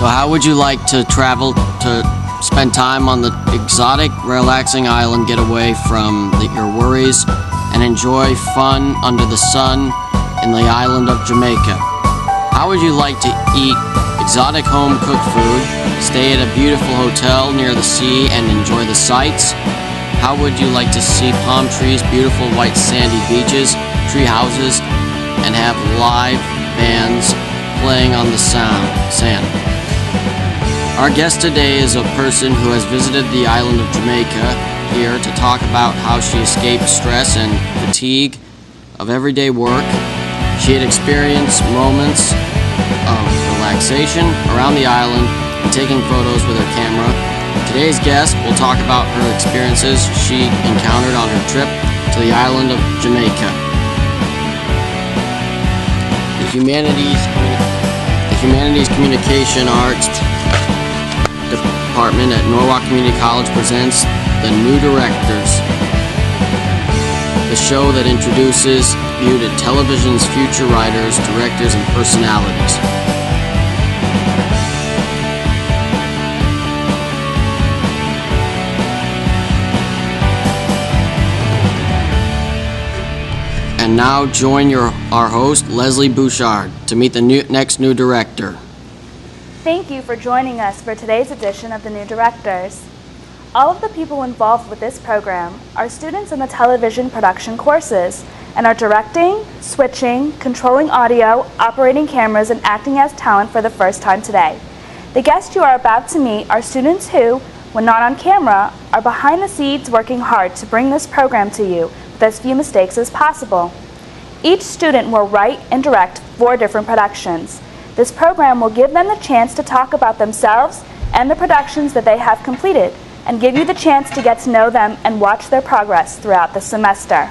So how would you like to travel to spend time on the exotic, relaxing island, get away from your worries, and enjoy fun under the sun in the island of Jamaica? How would you like to eat exotic home-cooked food, stay at a beautiful hotel near the sea, and enjoy the sights? How would you like to see palm trees, beautiful white sandy beaches, tree houses, and have live bands playing on the sand? Our guest today is a person who has visited the island of Jamaica here to talk about how she escaped stress and fatigue of everyday work. She had experienced moments of relaxation around the island and taking photos with her camera. Today's guest will talk about her experiences she encountered on her trip to the island of Jamaica. The Humanities Communication Arts Department at Norwalk Community College presents The New Directors, the show that introduces you to television's future writers, directors, and personalities. And now join our host, Leslie Bouchard, to meet the next new director. Thank you for joining us for today's edition of The New Directors. All of the people involved with this program are students in the television production courses and are directing, switching, controlling audio, operating cameras, and acting as talent for the first time today. The guests you are about to meet are students who, when not on camera, are behind the scenes working hard to bring this program to you with as few mistakes as possible. Each student will write and direct 4 different productions. This program will give them the chance to talk about themselves and the productions that they have completed, and give you the chance to get to know them and watch their progress throughout the semester.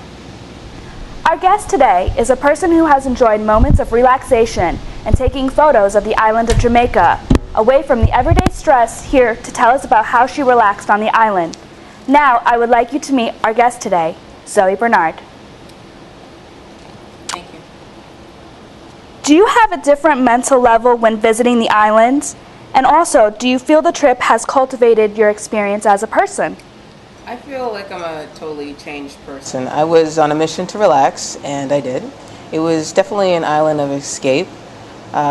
Our guest today is a person who has enjoyed moments of relaxation and taking photos of the island of Jamaica, away from the everyday stress, here to tell us about how she relaxed on the island. Now, I would like you to meet our guest today, Zoe Bernard. Thank you. Do you have a different mental level when visiting the islands? And also, do you feel the trip has cultivated your experience as a person? I feel like I'm a totally changed person. I was on a mission to relax, and I did. It was definitely an island of escape.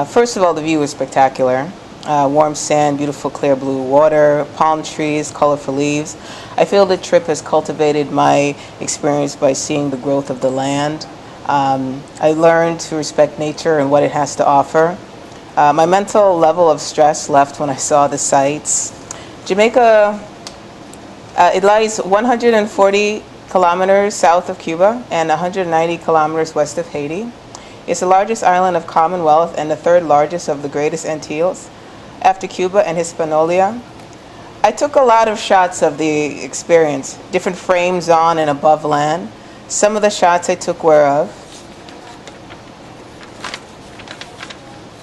First of all, the view was spectacular. Warm sand, beautiful clear blue water, palm trees, colorful leaves. I feel the trip has cultivated my experience by seeing the growth of the land. I learned to respect nature and what it has to offer. My mental level of stress left when I saw the sights. Jamaica, it lies 140 kilometers south of Cuba and 190 kilometers west of Haiti. It's the largest island of Commonwealth and the 3rd largest of the greatest Antilles, after Cuba and Hispaniola. I took a lot of shots of the experience, different frames on and above land. Some of the shots I took were of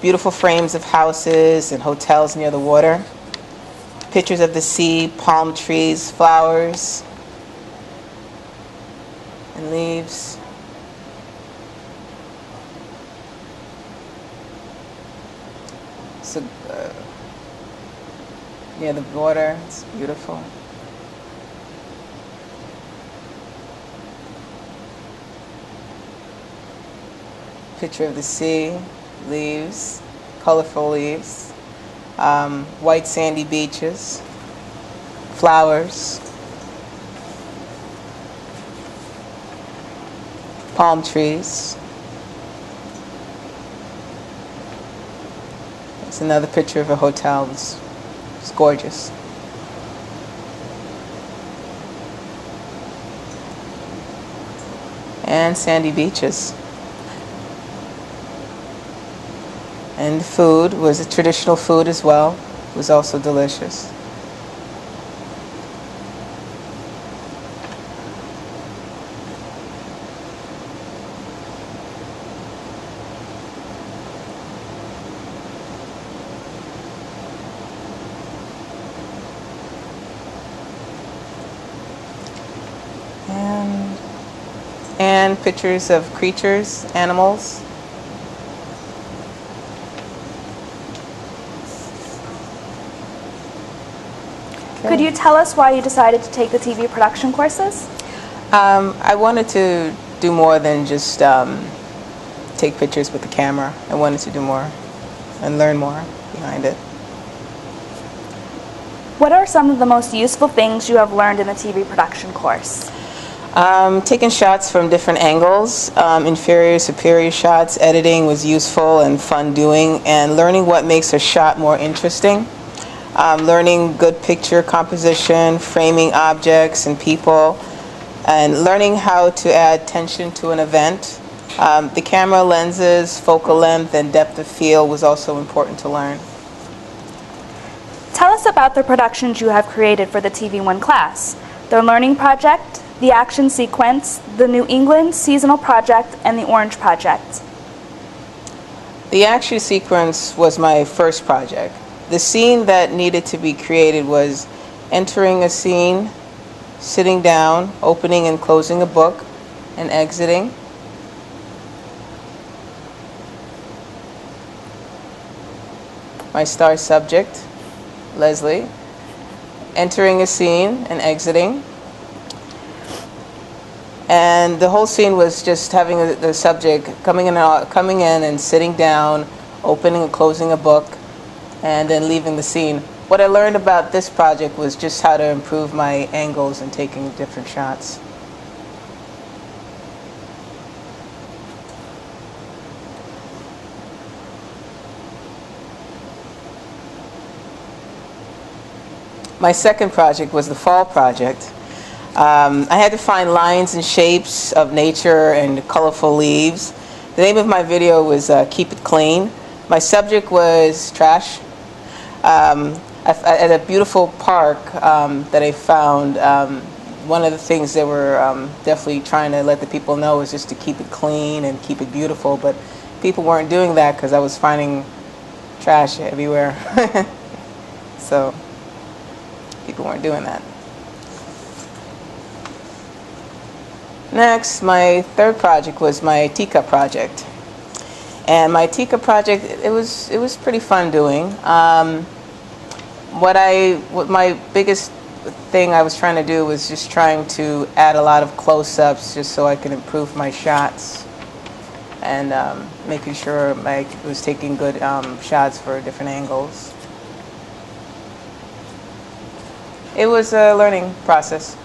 beautiful frames of houses and hotels near the water, pictures of the sea, palm trees, flowers, and leaves. So, near the water, it's beautiful. Picture of the sea, leaves, colorful leaves, white sandy beaches, flowers, palm trees. It's another picture of a hotel. It's gorgeous. And sandy beaches. And the food was a traditional food as well. It was also delicious. And pictures of creatures, animals. Could you tell us why you decided to take the TV production courses? I wanted to do more than just take pictures with the camera. I wanted to do more and learn more behind it. What are some of the most useful things you have learned in the TV production course? Taking shots from different angles, inferior, superior shots, editing was useful and fun doing, and learning what makes a shot more interesting. Learning good picture composition, framing objects and people, and learning how to add tension to an event. The camera lenses, focal length, and depth of field was also important to learn. Tell us about the productions you have created for the TV1 class, the Learning Project, the Action Sequence, the New England Seasonal Project, and the Orange Project. The Action Sequence was my first project. The scene that needed to be created was entering a scene, sitting down, opening and closing a book, and exiting. My star subject, Leslie, entering a scene and exiting. And the whole scene was just having the subject coming in and sitting down, opening and closing a book, and then leaving the scene. What I learned about this project was just how to improve my angles and taking different shots. My second project was the Fall Project. I had to find lines and shapes of nature and colorful leaves. The name of my video was Keep It Clean. My subject was trash. At a beautiful park that I found, one of the things they were definitely trying to let the people know was just to keep it clean and keep it beautiful, but people weren't doing that because I was finding trash everywhere. So people weren't doing that. Next, my third project was my teacup project. And my teacup project, it was pretty fun doing. What my biggest thing I was trying to do was just trying to add a lot of close-ups just so I could improve my shots and making sure I was taking good shots for different angles. It was a learning process.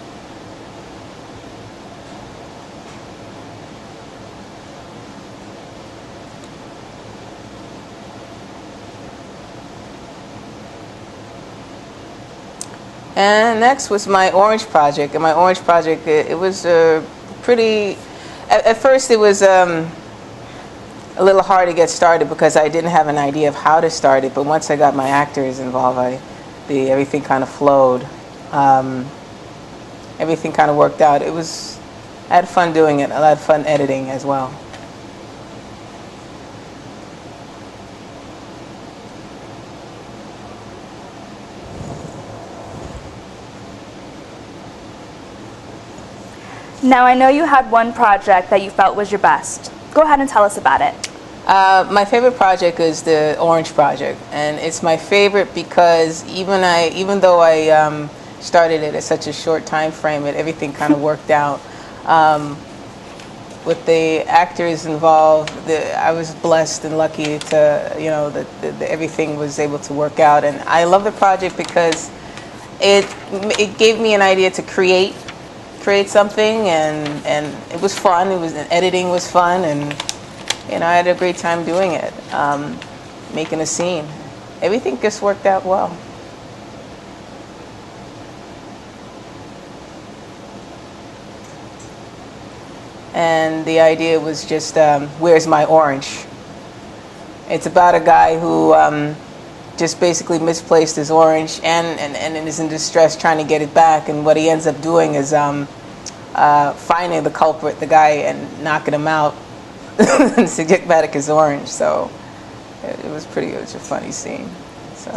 And next was my Orange Project. And my Orange Project, it was pretty, at first it was a little hard to get started because I didn't have an idea of how to start it, but once I got my actors involved, everything kind of flowed. Everything kind of worked out. I had fun doing it. I had fun editing as well. Now, I know you had one project that you felt was your best. Go ahead and tell us about it. My favorite project is the Orange Project, and it's my favorite because even though I started it at such a short time frame, everything kind of worked out. With the actors involved, I was blessed and lucky to, that everything was able to work out. And I love the project because it gave me an idea to create something, and it was fun. Editing was fun, and I had a great time doing it, making a scene. Everything just worked out well. And the idea was just, where's my orange? It's about a guy who just basically misplaced his orange and is in distress trying to get it back. And what he ends up doing is finding the culprit, the guy, and knocking him out to get back his orange. So it was a funny scene. So.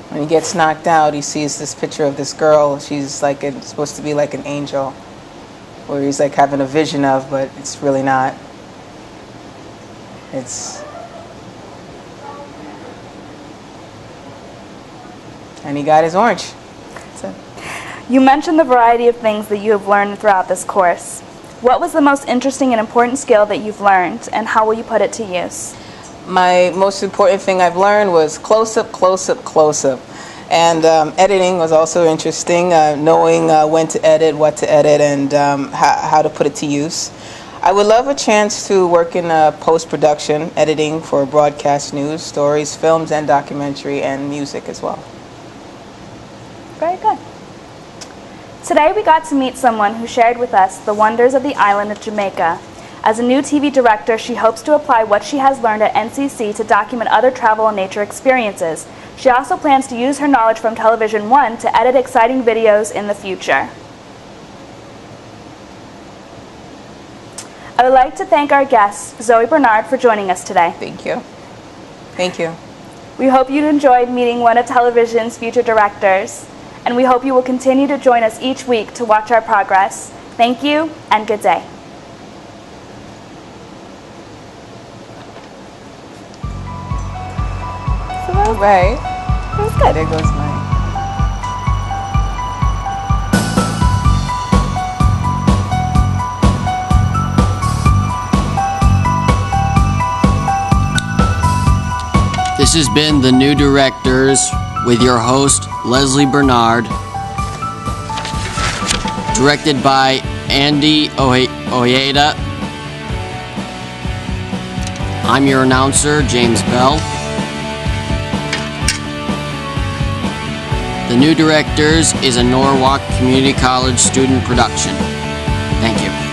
When he gets knocked out, he sees this picture of this girl. She's like supposed to be like an angel, where he's like having a vision of, but it's really not. And he got his orange. So. You mentioned the variety of things that you have learned throughout this course. What was the most interesting and important skill that you've learned, and how will you put it to use? My most important thing I've learned was close-up, close-up, close-up. And editing was also interesting, knowing when to edit, what to edit, and how to put it to use. I would love a chance to work in post-production, editing for broadcast news, stories, films, and documentary, and music as well. Very good. Today we got to meet someone who shared with us the wonders of the island of Jamaica. As a new TV director, she hopes to apply what she has learned at NCC to document other travel and nature experiences. She also plans to use her knowledge from Television One to edit exciting videos in the future. I would like to thank our guest, Zoe Bernard, for joining us today. Thank you. Thank you. We hope you enjoyed meeting one of television's future directors, and we hope you will continue to join us each week to watch our progress. Thank you, and good day. All right. That was good. There goes mine. This has been The New Directors with your host, Leslie Bernard. Directed by Andy Ojeda. I'm your announcer, James Bell. The New Directors is a Norwalk Community College student production. Thank you.